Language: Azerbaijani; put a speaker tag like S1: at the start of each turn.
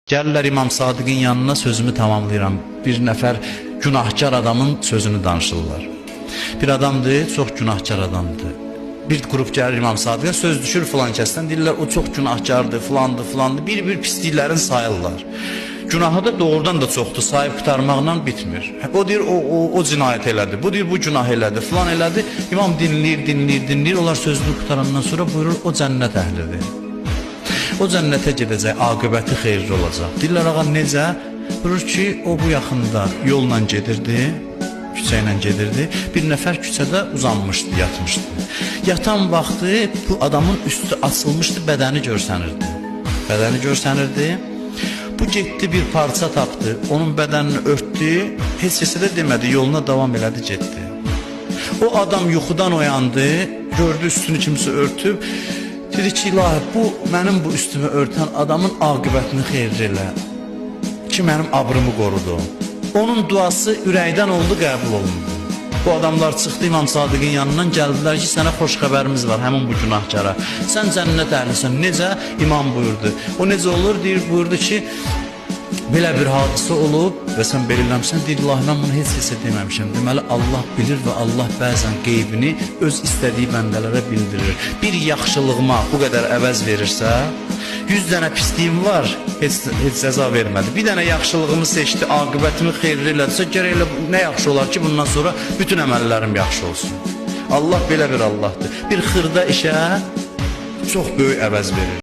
S1: Gəlirlər İmam Sadiqin yanına, sözümü tamamlayıram. Bir nəfər günahkar adamın sözünü danışırlar. Bir adamdır, çox günahkar adamdır. Bir qrup gəlir İmam Sadiqə, söz düşür filan kəsdən, deyirlər o çox günahkardır, filandır. Bir pisliklərin sayırlar. Günahı da doğrudan da çoxdur, sayıb qutarmaqla bitmir. O deyir o cinayət elədi, bu deyir bu günah elədi, filan elədi. İmam dinləyir, onlar sözünü qutarandan sonra buyurur o cənnət əhlidir. O cənnətə gedəcək, aqibəti xeyirli olacaq. Deyirlər ağa necə? Buyurur ki o bu yaxında yolla gedirdi, küçə ilə gedirdi. Bir nəfər küçədə uzanmışdı, yatmışdı. Yatan vaxtı bu adamın üstü açılmışdı, bədəni görsənirdi. Bu getdi bir parça tapdı, onun bədənini örtdü, heç kəsə də demədi, yoluna davam elədi, getdi. O adam yuxudan oyandı, gördü üstünü kimsə örtüb, dedi ki ilahi bu mənim bu üstümü örtən adamın aqibətini xeyirli elə, ki mənim abrımı qorudu. Onun duası ürəkdən oldu, qəbul olundu. Bu adamlar çıxdı İmam Sadiqin yanından, gəldilər ki sənə xoş xəbərimiz var həmin bu günahkara. Sən cənnət əhlisən, necə? İmam buyurdu. O necə olur? Deyir, buyurdu ki belə bir hadisə olub və sən belirləmişsən, deyir ilahi mən bunu heç kəsə deməmişəm. Deməli Allah bilir və Allah bəzən qeybini öz istədiyi bəndələrə bildirir. Bir yaxşılığıma bu qədər əvəz verirsə, 100 dənə pisliyim var, heç cəza vermədi. Bir dənə yaxşılığımı seçdi, aqibətimi xeyirli elədirsə, gərək elə nə yaxşı olar ki, bundan sonra bütün əməllərim yaxşı olsun. Allah belə bir Allahdır. Bir xırda işə çox böyük əvəz verir.